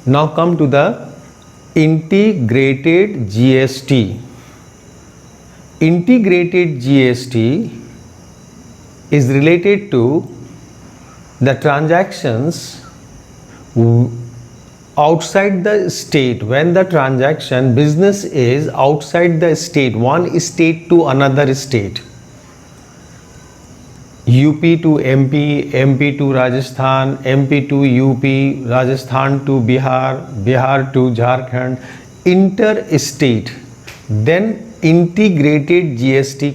Now come to the integrated GST. Integrated GST is related to the transactions outside the state. When the transaction business is outside the state, one state to another state, UP to MP, MP to Rajasthan, MP to UP, Rajasthan to Bihar, Bihar to Jharkhand, interstate, then integrated GST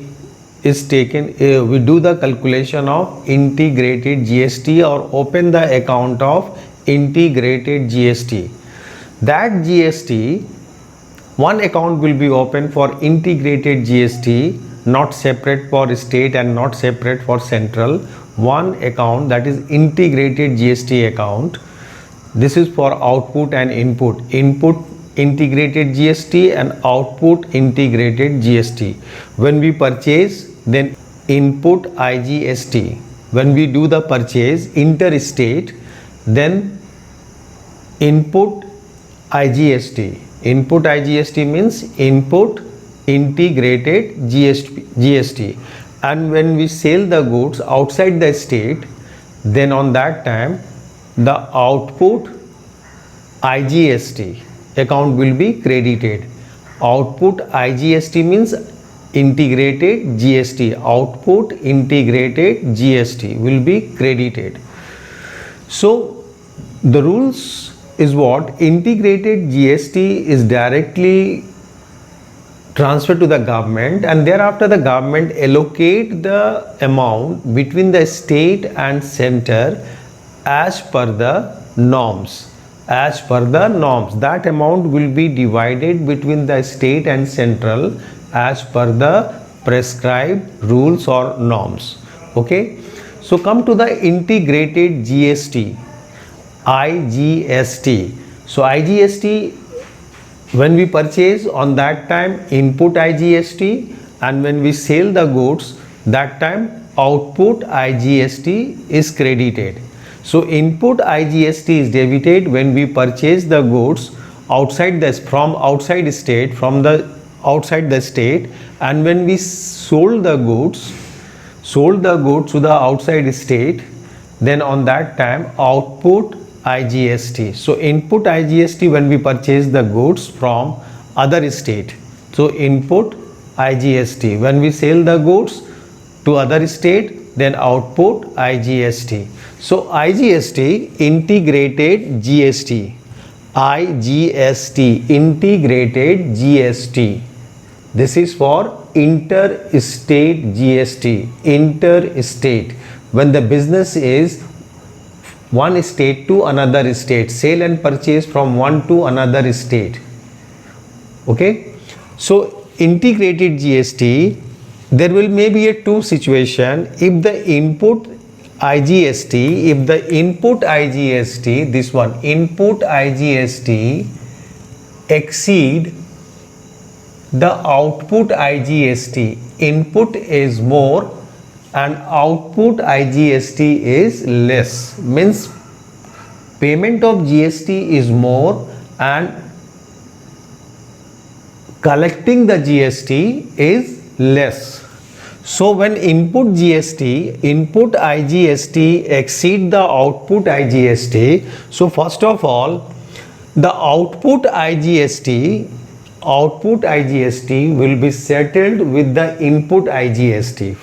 is taken. We do the calculation of integrated GST or open the account of integrated GST. That GST, one account will be open for integrated GST, not separate for state and not separate for central. One account, that is integrated GST account. This is for output and input. Input integrated GST and output integrated GST. When we purchase, then input IGST. When we do the purchase interstate, then input IGST. Input IGST means input integrated GST. And when we sell the goods outside the state, then on that time the output IGST account will be credited. Output IGST means integrated GST. Output integrated GST will be credited. So the rules is what? Integrated GST is directly transferred to the government, and thereafter the government allocate the amount between the state and center as per the norms. As per the norms, that amount will be divided between the state and central as per the prescribed rules or norms. Okay, so come to the integrated GST, IGST. So IGST, when we purchase, on that time input IGST, and when we sell the goods, that time output IGST is credited. So input IGST is debited when we purchase the goods outside the state, and when we sold the goods to the outside state, then on that time output IGST. So input IGST when we purchase the goods from other state. So input IGST. When we sell the goods to other state, then output IGST. So IGST, integrated GST. IGST, integrated GST. This is for interstate GST. Interstate. When the business is one state to another state, sale and purchase from one to another state. Okay, so integrated GST, there will maybe a two situation. If the input IGST, this one input IGST exceed the output IGST, input is more and output IGST is less, means payment of GST is more and collecting the GST is less. So when input IGST exceed the output IGST, so first of all the output IGST will be settled with the input IGST.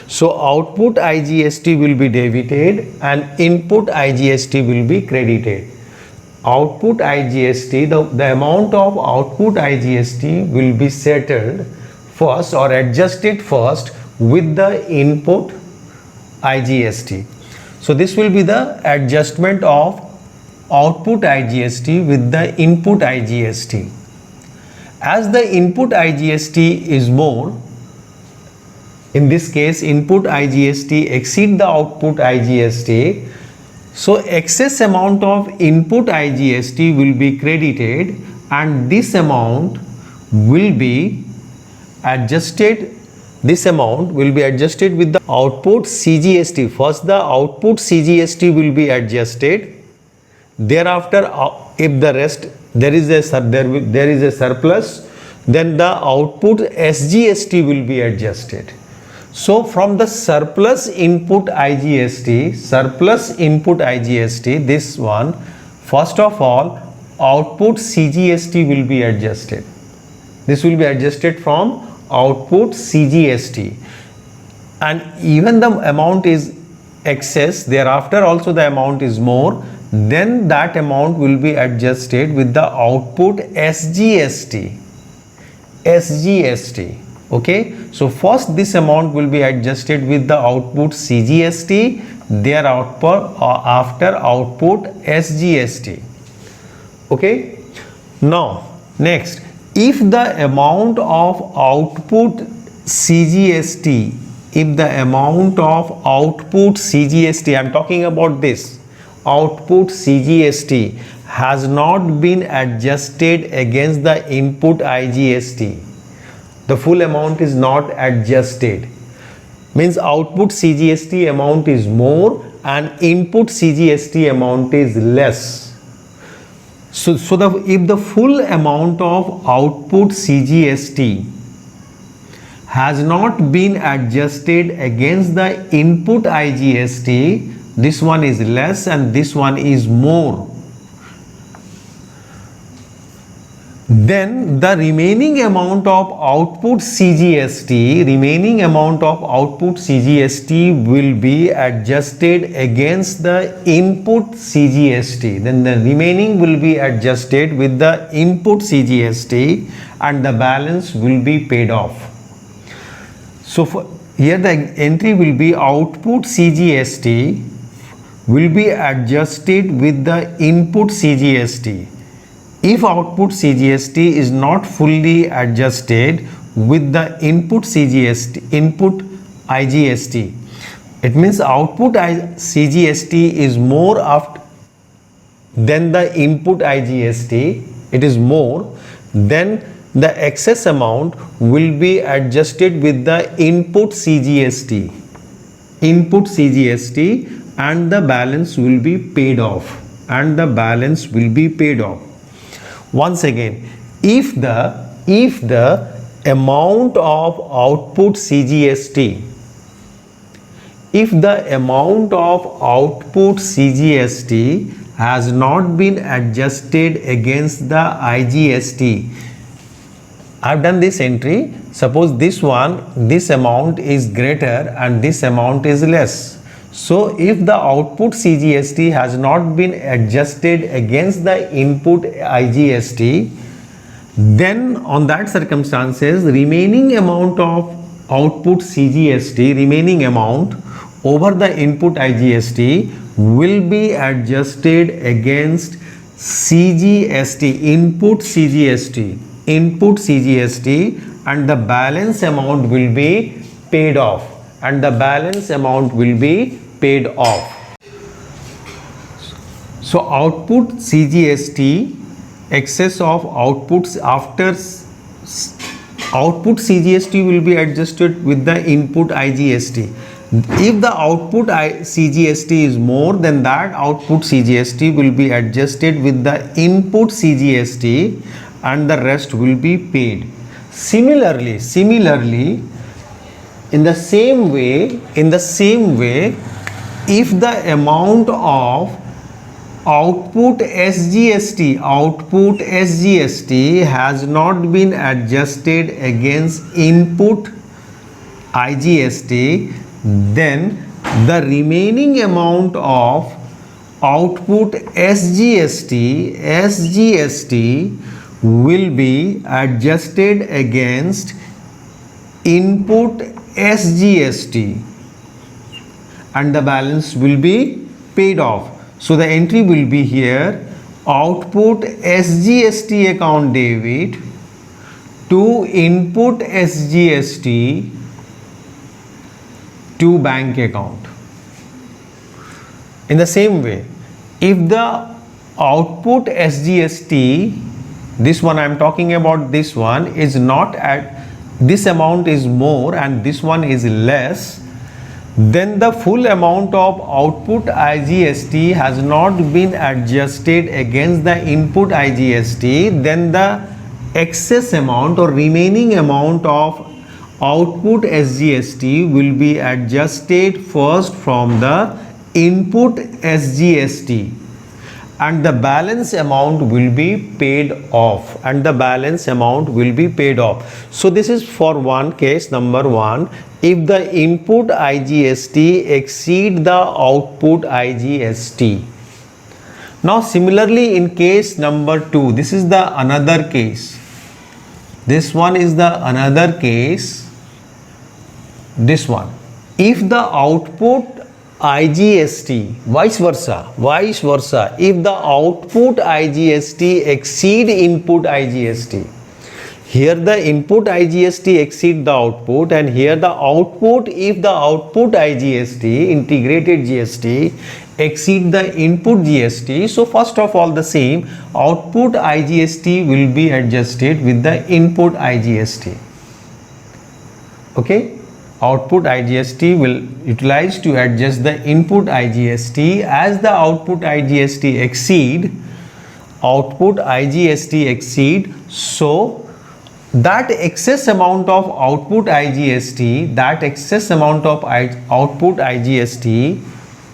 So output IGST will be debited and input IGST will be credited. Output IGST, the amount of output IGST will be settled first or adjusted first with the input IGST. So this will be the adjustment of output IGST with the input IGST. As the input IGST is more, in this case input IGST exceed the output IGST, so excess amount of input IGST will be credited and this amount will be adjusted. This amount will be adjusted with the output CGST. First the output CGST will be adjusted, thereafter if the rest there is a surplus, then the output SGST will be adjusted. So from the surplus input IGST, this one, first of all, output CGST will be adjusted. This will be adjusted from output CGST, and even the amount is excess, thereafter also the amount is more, then that amount will be adjusted with the output SGST. Okay, so first this amount will be adjusted with the output CGST, after output SGST. Okay, now next, if the amount of output CGST, I am talking about this output CGST has not been adjusted against the input IGST, the full amount is not adjusted, means output CGST amount is more and input CGST amount is less. So if the full amount of output CGST has not been adjusted against the input IGST, this one is less and this one is more, then the remaining amount of output CGST will be adjusted against the input CGST. Then the remaining will be adjusted with the input CGST and the balance will be paid off. So here the entry will be output CGST will be adjusted with the input CGST. If output CGST is not fully adjusted with the input IGST, it means output CGST is more than the input IGST, it is more, then the excess amount will be adjusted with the input CGST, and the balance will be paid off, Once again, if the amount of output CGST has not been adjusted against the IGST, I have done this entry, suppose this amount is greater and this amount is less. So if the output CGST has not been adjusted against the input IGST, then on that circumstances, remaining amount of output CGST, remaining amount over the input IGST will be adjusted against CGST, input CGST, and the balance amount will be paid off. So output CGST, excess of outputs after output CGST will be adjusted with the input IGST. If the output CGST is more, then that output CGST will be adjusted with the input CGST and the rest will be paid. Similarly, in the same way, if the amount of output SGST has not been adjusted against input IGST, then the remaining amount of output SGST will be adjusted against input SGST and the balance will be paid off. So the entry will be here, output SGST account debit to input SGST to bank account. In the same way, if the output SGST, this one I am talking about, this one is not at, this amount is more and this one is less, then the full amount of output IGST has not been adjusted against the input IGST, then the excess amount or remaining amount of output SGST will be adjusted first from the input SGST, and the balance amount will be paid off, so this is for one case number one, if the input IGST exceed the output IGST. Now similarly in case number 2, this is the another case, this one is the another case, this one, if the output IGST, vice versa, if the output IGST exceed input IGST, here the input IGST exceed the output, and here the output, if the output IGST, integrated GST, exceed the input GST, so first of all the same output IGST will be adjusted with the input IGST. Okay, output IGST will utilize to adjust the input IGST. As the output IGST exceed, so that excess amount of output IGST,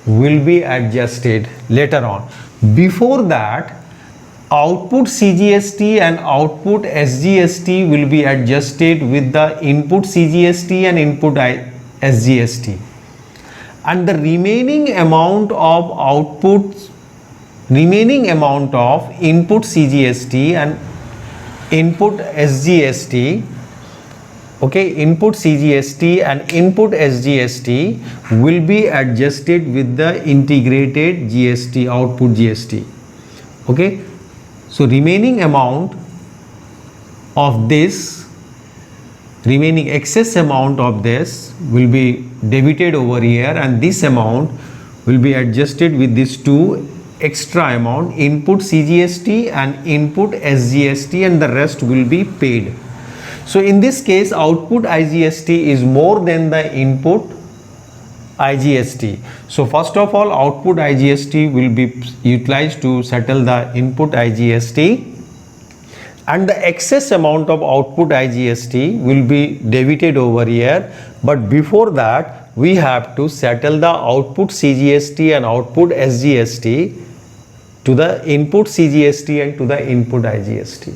will be adjusted later on. Before that, output CGST and output SGST will be adjusted with the input CGST and input SGST, and the remaining amount of input CGST and input SGST, okay, input CGST and input SGST will be adjusted with the integrated GST, output GST. Okay, so remaining excess amount of this will be debited over here, and this amount will be adjusted with these two extra amount, input CGST and input SGST, and the rest will be paid. So in this case output IGST is more than the input IGST. So first of all output IGST will be utilized to settle the input IGST, and the excess amount of output IGST will be debited over here, but before that we have to settle the output CGST and output SGST to the input CGST and to the input IGST,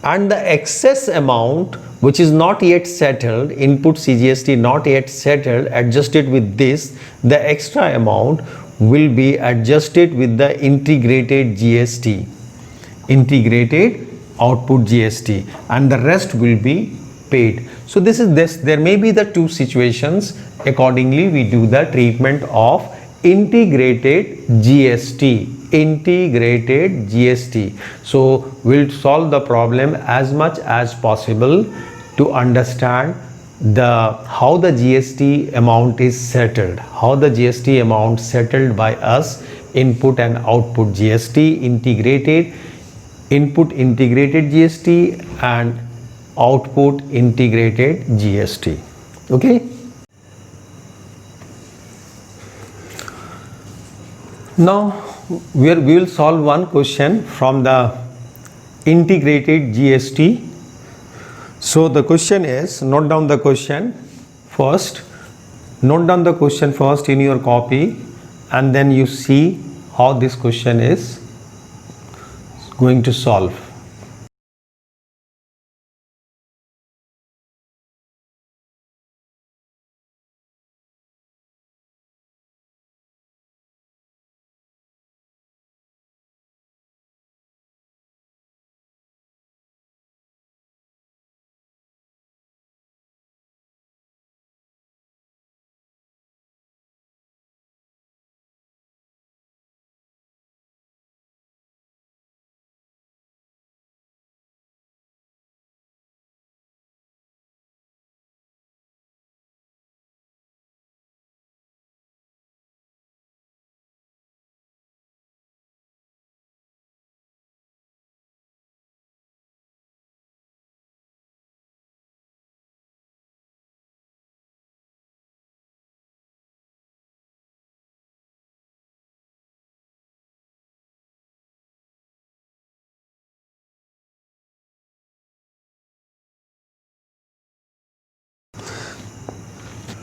and the excess amount which is not yet settled, input CGST not yet settled, adjusted with this, the extra amount will be adjusted with the integrated GST, integrated output GST, and the rest will be paid. So this is this, there may be the two situations, accordingly we do the treatment of integrated GST. So we'll solve the problem as much as possible to understand how the GST amount is settled, by us, input and output GST, input integrated GST and output integrated GST. Okay. Now we will solve one question from the integrated GST. So the question is, note down the question first in your copy, and then you see how this question is going to solve.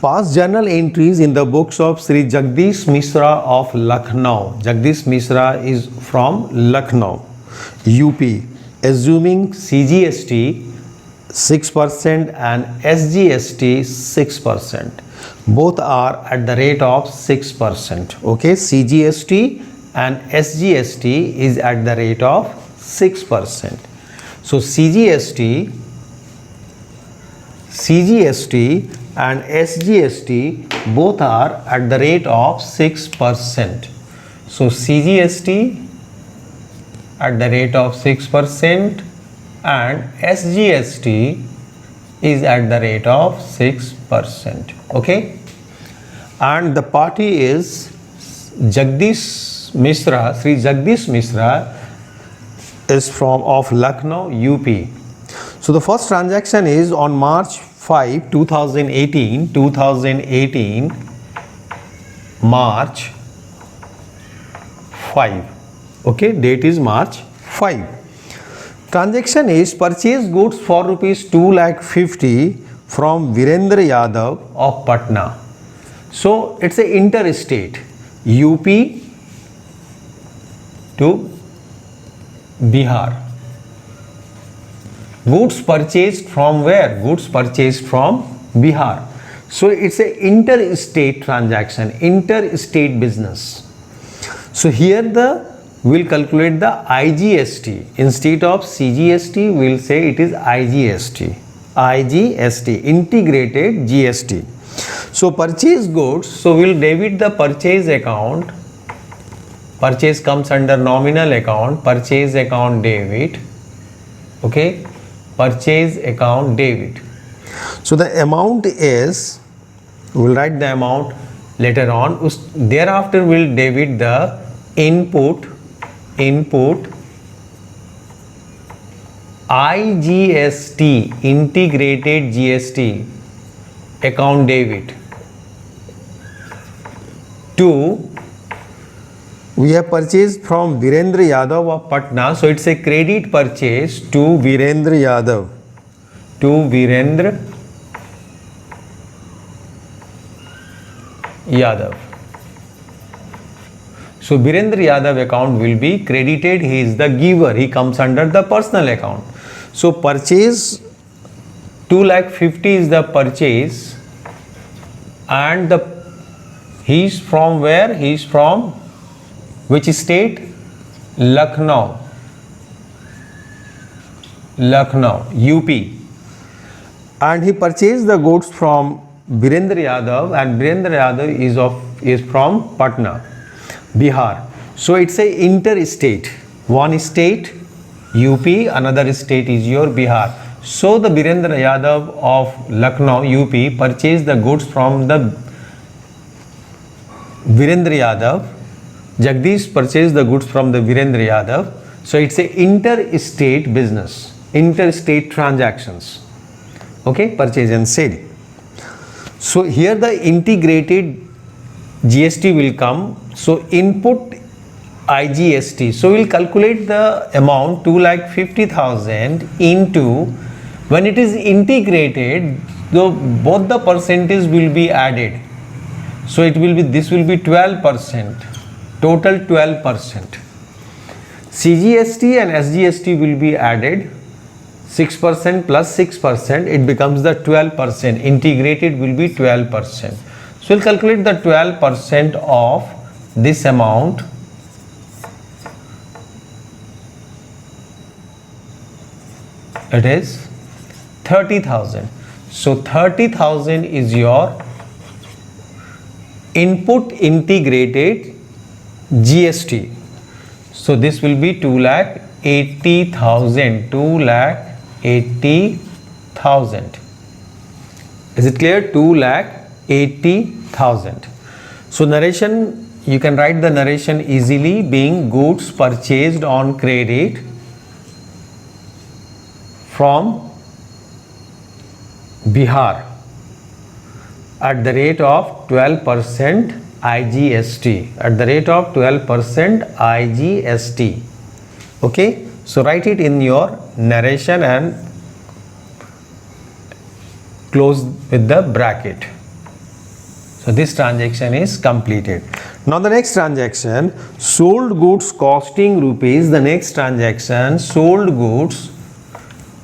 Past journal entries in the books of Sri Jagdish Mishra of Lucknow. Jagdish Mishra is from Lucknow, UP. Assuming CGST 6% and SGST 6%. Both are at the rate of 6%. Okay, CGST and SGST is at the rate of 6%. So CGST and SGST both are at the rate of 6%. So CGST at the rate of 6% and SGST is at the rate of 6%. Okay, and the party is Jagdish Mishra. Sri Jagdish Mishra is from of Lucknow, UP. So the first transaction is on March 5, 2018, March 5. Okay, date is March 5. Transaction is purchase goods for rupees 2,50,000 from Virendra Yadav of Patna. So it's a interstate, UP to Bihar. Goods purchased from where? Goods purchased from Bihar. So it's a interstate transaction, interstate business. So here we'll calculate the IGST. Instead of CGST, we'll say it is IGST. IGST, integrated GST. So purchase goods, so we'll debit the purchase account. Purchase comes under nominal account, purchase account debit. Okay, purchase account debit. So the amount is, we'll write the amount later on. Thereafter we'll debit the input IGST, integrated GST account debit to, we have purchased from Virendra Yadav of Patna, so it's a credit purchase to Virendra Yadav, So Virendra Yadav account will be credited. He is the giver, he comes under the personal account. So purchase 2,50,000 is the purchase, and he is from where? He is from which state? Lucknow, UP. And he purchased the goods from Virendra Yadav, and Virendra Yadav is from Patna, Bihar. So it's a interstate. One state UP, another state is your Bihar. So the Virendra Yadav of Lucknow, UP purchased the goods from the Virendra Yadav. Jagdish purchased the goods from the Virendra Yadav. So it's a interstate business, interstate transactions. Okay, purchase and sale. So here the integrated GST will come. So input IGST. So we'll calculate the amount 2,50,000 into, when it is integrated, both the percentage will be added. So it will be, this will be 12%, total 12%. CGST and SGST will be added, 6% plus 6%, it becomes the 12%, integrated will be 12%. So we'll calculate the 12% of this amount. It is 30,000. So 30,000 is your input integrated GST. So this will be 2,80,000. 2,80,000. Is it clear? 2,80,000. So narration, you can write the narration easily, being goods purchased on credit from Bihar at the rate of 12% IGST, at the rate of 12% IGST. Okay, so write it in your narration and close with the bracket. So this transaction is completed. Now the next transaction, sold goods costing rupees. The next transaction, sold goods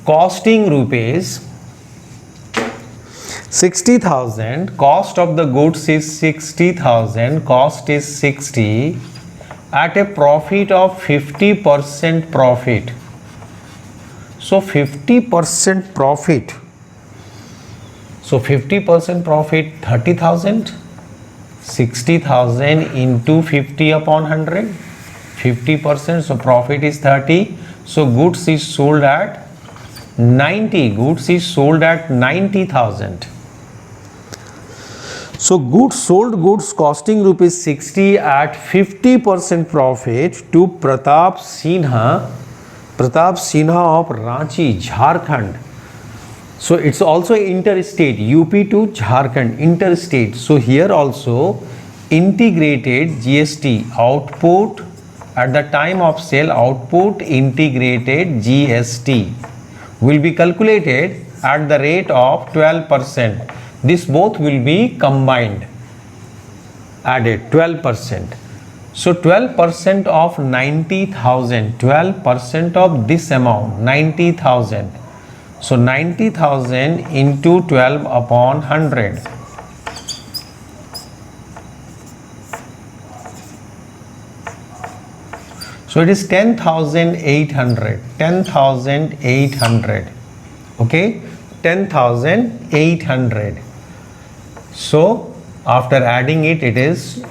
costing rupees 60,000. Cost of the goods is 60,000. Cost is 60 at a profit of 50% profit. So 50% profit. So 50% profit 30,000. 60,000 into 50 upon 100. 50%. So profit is 30. So goods is sold at 90. Goods is sold at 90,000. So goods sold goods costing rupees 60 at 50% profit to Pratap Sinha. Pratap Sinha of Ranchi, Jharkhand. So it's also interstate, UP to Jharkhand, interstate. So here also integrated GST output at the time of sale, output integrated GST will be calculated at the rate of 12%. This both will be combined, added 12%. So 12% of 90,000, 12% of this amount 90,000. So 90,000 into 12 upon 100. So it is 10,800. 10,800. Okay, 10,800. So after adding it, it is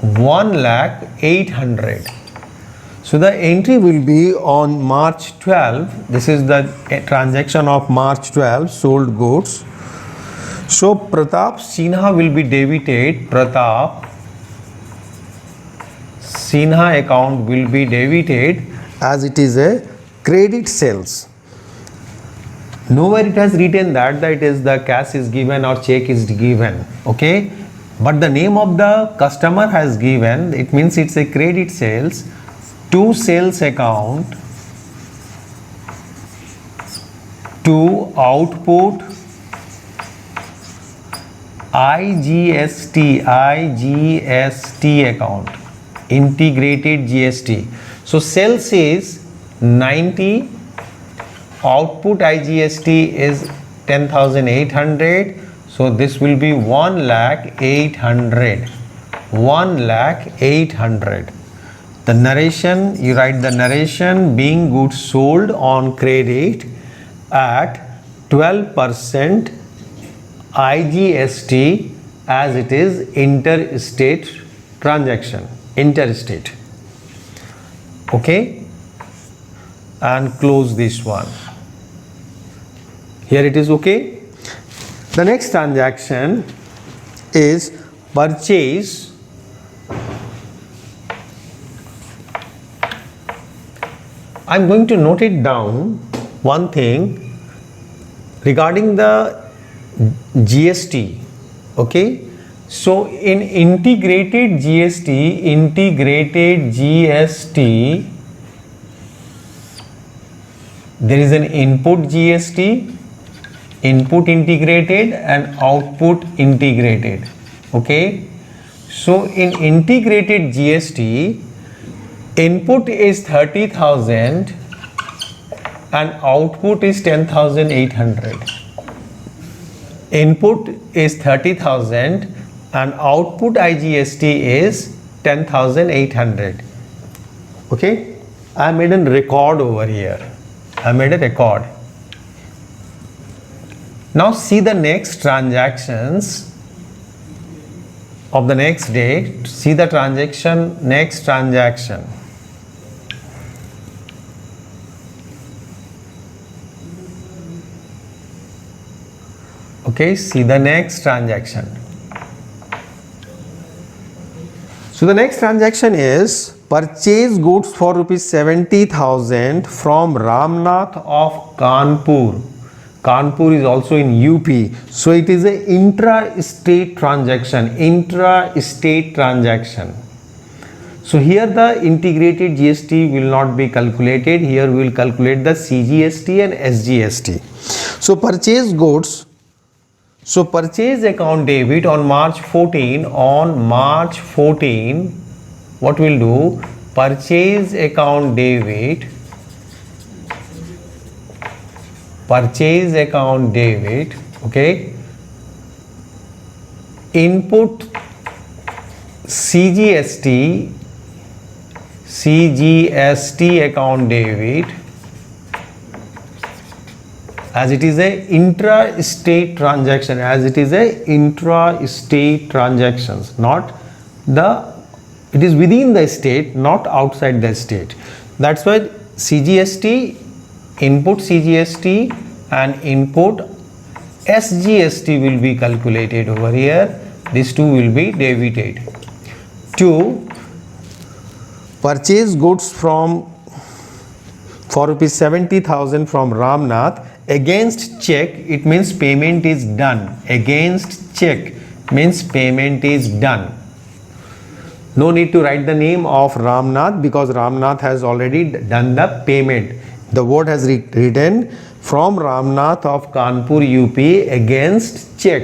1,08,000. So the entry will be on March 12. This is the transaction of March 12, sold goods. So Pratap Sinha will be debited. Pratap Sinha account will be debited as it is a credit sales. Nowhere it has written that it is the cash is given or check is given. Okay, but the name of the customer has given. It means it's a credit sales. To sales account, to output IGST account, integrated GST. So sales is 90, output IGST is 10,800. So this will be 1,08,000. 1,08,000. The narration, you write the narration, being goods sold on credit at 12% IGST as it is interstate transaction, interstate. Okay, and close this one. Here it is okay. The next transaction is purchase. I'm going to note it down one thing regarding the GST. Okay, so in integrated GST, there is an input GST, input integrated and output integrated. Okay, so in integrated GST, input is 30,000 and output is 10,800. Input is 30,000 and output IGST is 10,800. Okay, I made a record over here. I made a record. Now see the next transactions of the next day. See the transaction, next transaction. Okay, see the next transaction. So the next transaction is purchase goods for rupees 70,000 from Ramnath of Kanpur. Kanpur is also in UP. So it is a intra-state transaction. Intra-state transaction. So here the integrated GST will not be calculated. Here we will calculate the CGST and SGST. So purchase goods So purchase account debit on March 14. On March 14, what we'll do? Purchase account debit. Purchase account debit. Okay. Input CGST account debit, as it is a intra-state transaction, not it is within the state, not outside the state. That's why CGST, input CGST and input SGST will be calculated over here. These two will be debited. 2. Purchase goods for rupees 70,000 from Ramnath against check. It means payment is done. Against check means payment is done. No need to write the name of Ramnath because Ramnath has already done the payment. The word has written from Ramnath of Kanpur UP against check.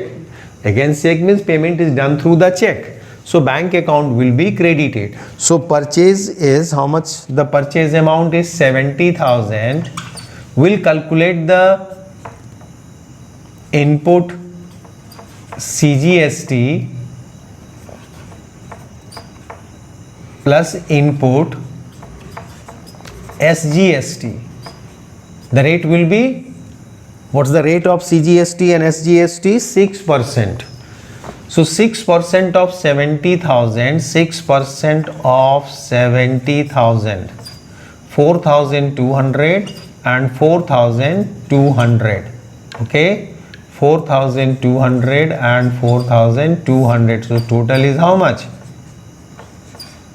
Against check means payment is done through the check. So bank account will be credited. So purchase is how much? The purchase amount is 70,000. We'll calculate the input CGST plus input SGST. The rate will be, what's the rate of CGST and SGST? 6%. So 6% of 70,000, 6% of 70,000, 4,200 and 4,200. Okay, 4,200 and 4,200. So total is how much?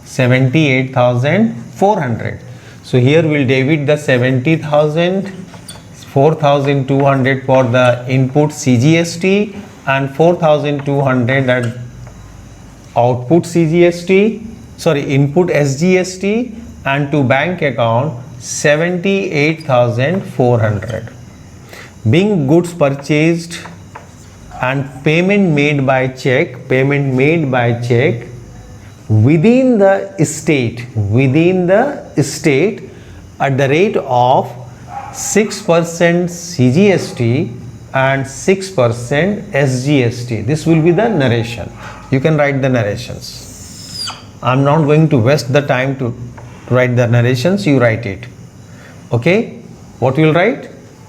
78,400. So here we'll debit the 70,000, 4,200 for the input CGST and 4,200 at output CGST, input SGST, and to bank account 78,400. Being goods purchased and payment made by check, within the state at the rate of 6% CGST and 6% SGST. This will be the narration. You can write the narrations. I'm not going to waste the time to write the narrations. You write it. Okay, what you will write?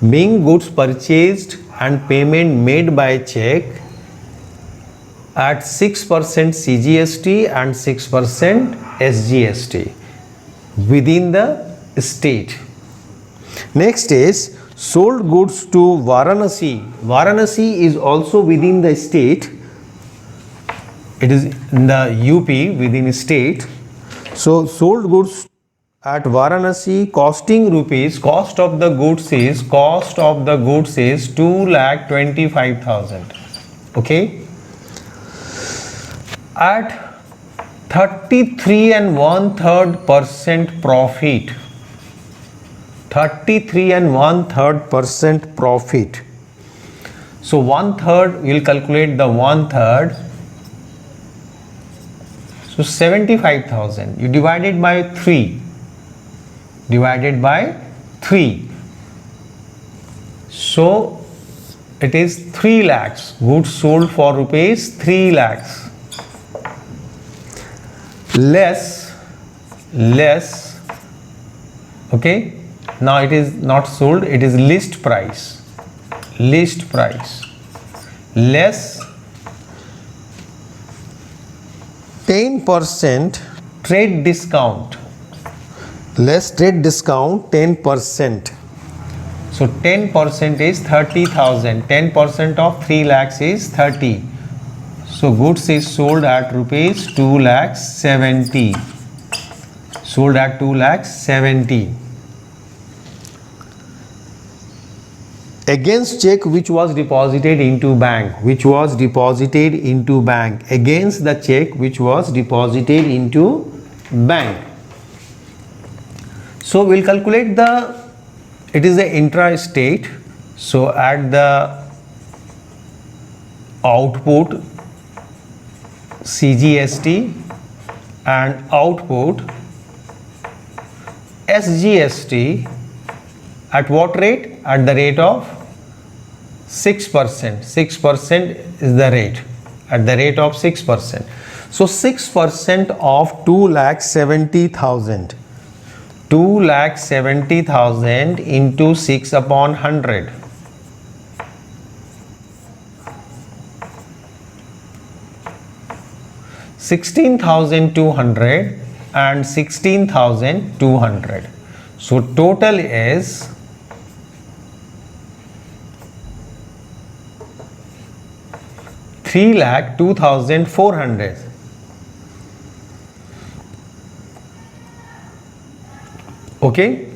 Being goods purchased and payment made by check at 6% CGST and 6% SGST within the state. Next is sold goods to Varanasi. Varanasi is also within the state. It is in the UP within state. So sold goods at Varanasi costing rupees, cost of the goods is 2,25,000. Okay. At 33 1/3% profit. 33 1/3% profit. So 1/3, we'll calculate the 1/3. So 75,000. You divided by 3. So it is 3 lakhs. Goods sold for rupees 3 lakhs. Less. Okay. Now it is not sold, it is list price. Less 10% trade discount. Less trade discount 10%. So 10% is 30,000. 10% of 3 lakhs is 30. So goods is sold at rupees 2,70,000. Sold at 2,70,000. Against check which was deposited into bank. Against the check which was deposited into bank. So we'll calculate it is the intra-state. So at the output CGST and output SGST at what rate? At the rate of 6%. 6% is the rate, at the rate of 6%. So 6% of 2,70,000. 2,70,000 into 6 upon 100. 16,200 and 16,200. So total is 3,02,400. Okay,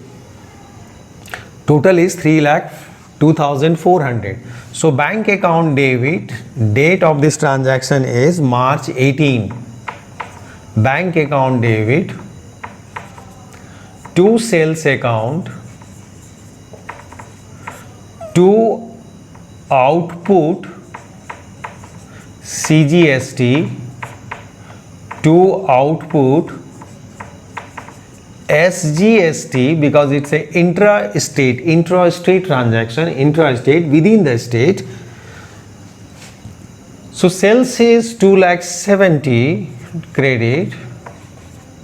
total is 3,02,400. So bank account debit, date of this transaction is March 18. Bank account debit to sales account to output CGST to output SGST, because it's a intra-state transaction, intra-state, within the state. So sales is 2,70,000 credit,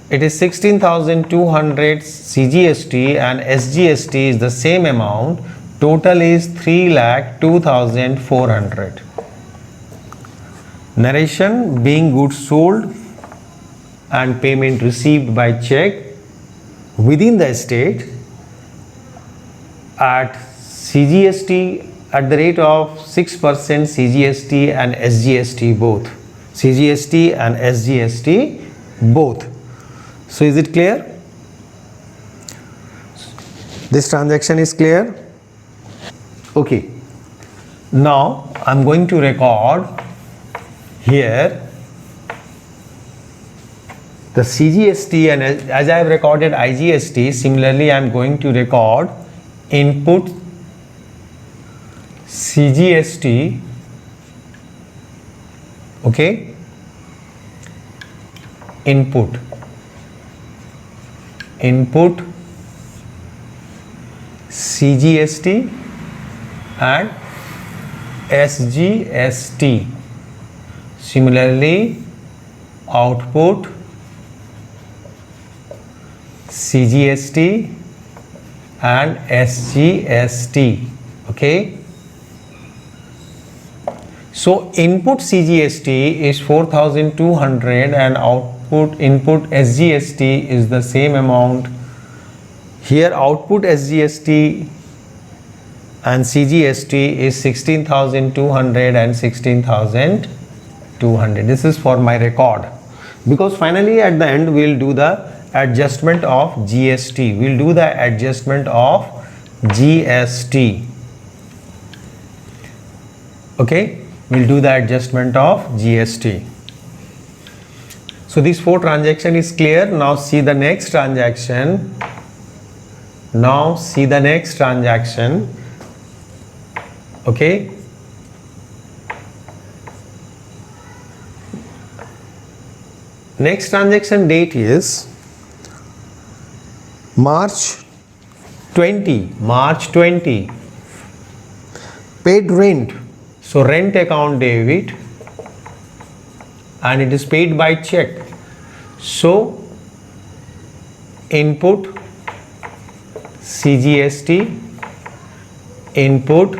it is 16,200 CGST and SGST is the same amount, total is 3,02,400. Narration: being goods sold and payment received by check within the state at CGST at the rate of 6%, CGST and SGST both. CGST and SGST both. So is it clear? This transaction is clear? Okay. Now I am going to record here the CGST, and as I have recorded IGST, similarly I am going to record input CGST, okay, input CGST and SGST. Similarly, output CGST and SGST. Okay. So input CGST is 4,200 and input SGST is the same amount. Here output SGST and CGST is 16,200 and 16,200. This is for my record, because finally at the end we will do the adjustment of GST. We will do the adjustment of GST. Okay, we will do the adjustment of GST. So this 4 transaction is clear. Now see the next transaction. Okay. Next transaction date is March 20. Paid rent. So rent account debit and it is paid by check. So input CGST, input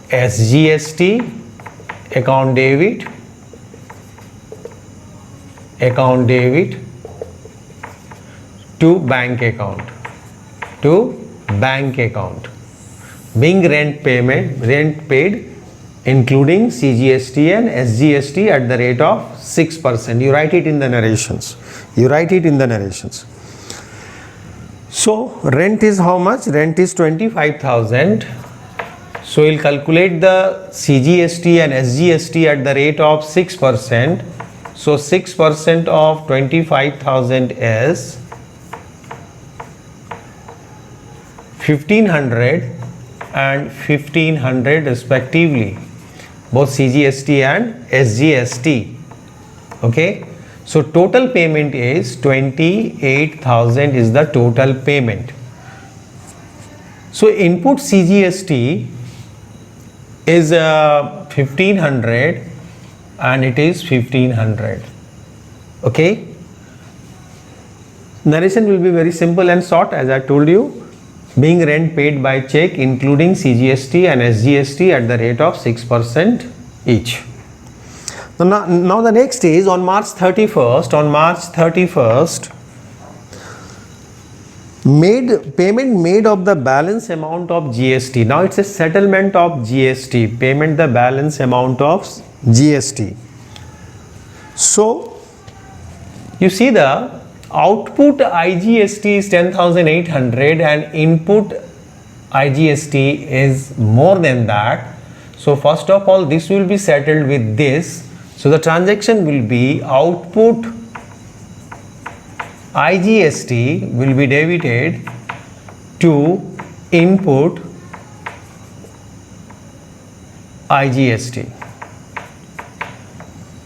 SGST, account debit to bank account, being rent paid including CGST and SGST at the rate of 6%. You write it in the narrations. So rent is how much? Rent is 25,000. So we'll calculate the CGST and SGST at the rate of 6%. So 6% of 25,000 is 1,500 and 1,500 respectively. both CGST and SGST. Okay, so total payment is 28,000 is the total payment. So input CGST is 1500 and it is 1500. Okay, narration will be very simple and short, as I told you. Being rent paid by check including CGST and SGST at the rate of 6% each. Now the next is on March 31st. On March 31st, payment made of the balance amount of GST. Now it's a settlement of GST. Payment the balance amount of GST. So you see the output IGST is 10,800 and input IGST is more than that. So first of all, this will be settled with this. So the transaction will be output IGST will be debited to input IGST.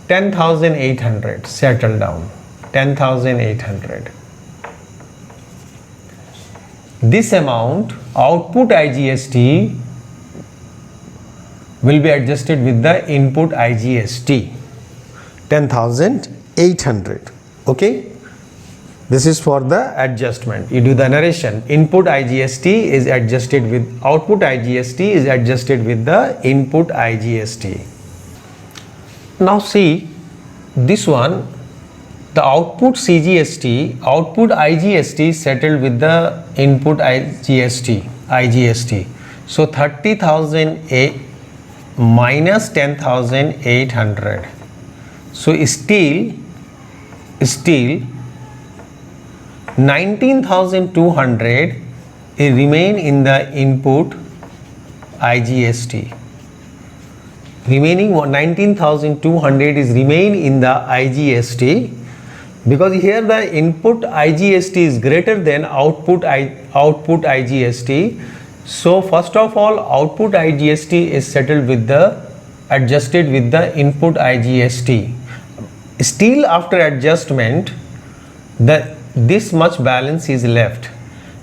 10,800 settled down. 10,800. This amount, output IGST, will be adjusted with the input IGST. 10,800. Okay, this is for the adjustment. You do the narration. Input IGST is adjusted with output IGST is adjusted with the input IGST. Now see this one. The output CGST, output IGST settled with the input IGST. So 30,000 minus 10,800. So still 19,200 remain in the input IGST. Remaining 19,200 is remain in the IGST. Because here the input IGST is greater than output IGST. So first of all, output IGST is settled with the adjusted with the input IGST. Still after adjustment, this much balance is left.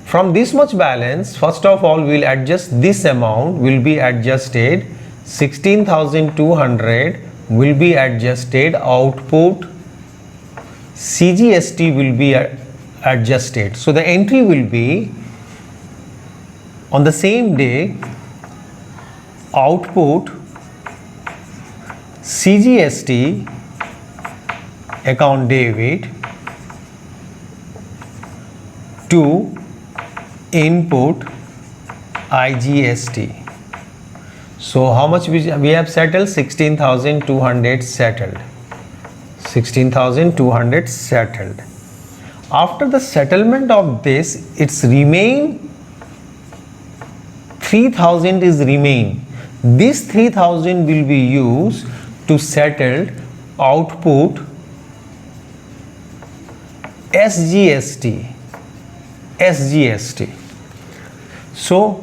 From this much balance, first of all we will adjust this amount will be adjusted. 16,200 will be adjusted. Output CGST will be adjusted. So the entry will be on the same day output CGST account debit to input IGST. So how much we have settled? 16,200 settled. 16,200 settled. After the settlement of this, it's remain 3,000 is remain. This 3,000 will be used to settle output SGST. So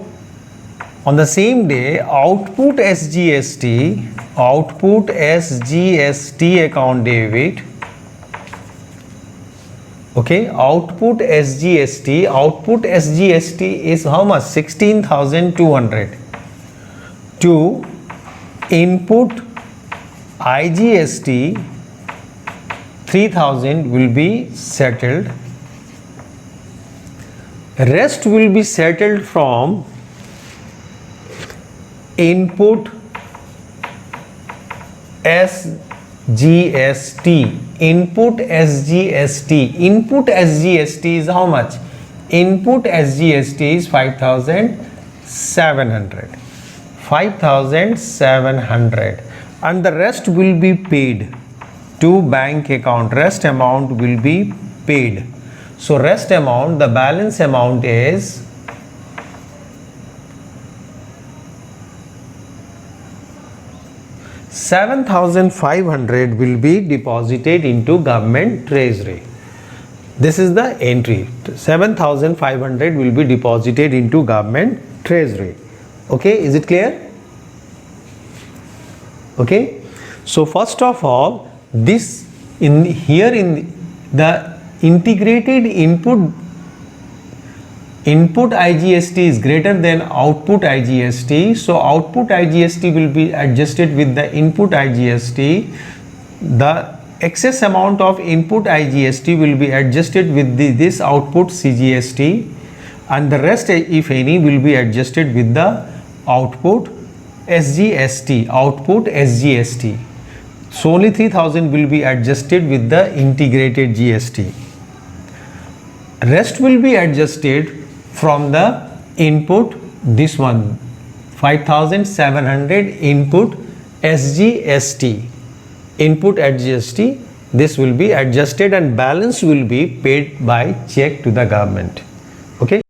on the same day, output SGST account debit. Okay, output SGST is how much? 16,200 to input IGST 3,000 will be settled. Rest will be settled from input SGST. Input SGST is how much? Input SGST is 5,700. 5,700 and the rest will be paid to bank account. Rest amount will be paid. So rest amount, the balance amount is 7,500 will be deposited into government treasury. This is the entry. 7,500 will be deposited into government treasury. Okay, is it clear? Okay, so first of all, this in here in the integrated input IGST is greater than output IGST, so output IGST will be adjusted with the input IGST. The excess amount of input IGST will be adjusted with this output CGST, and the rest, if any, will be adjusted with the output SGST. So only 3000 will be adjusted with the integrated GST. Rest will be adjusted from the input, this one 5700 input SGST, input at GST. This will be adjusted and balance will be paid by check to the government. Okay.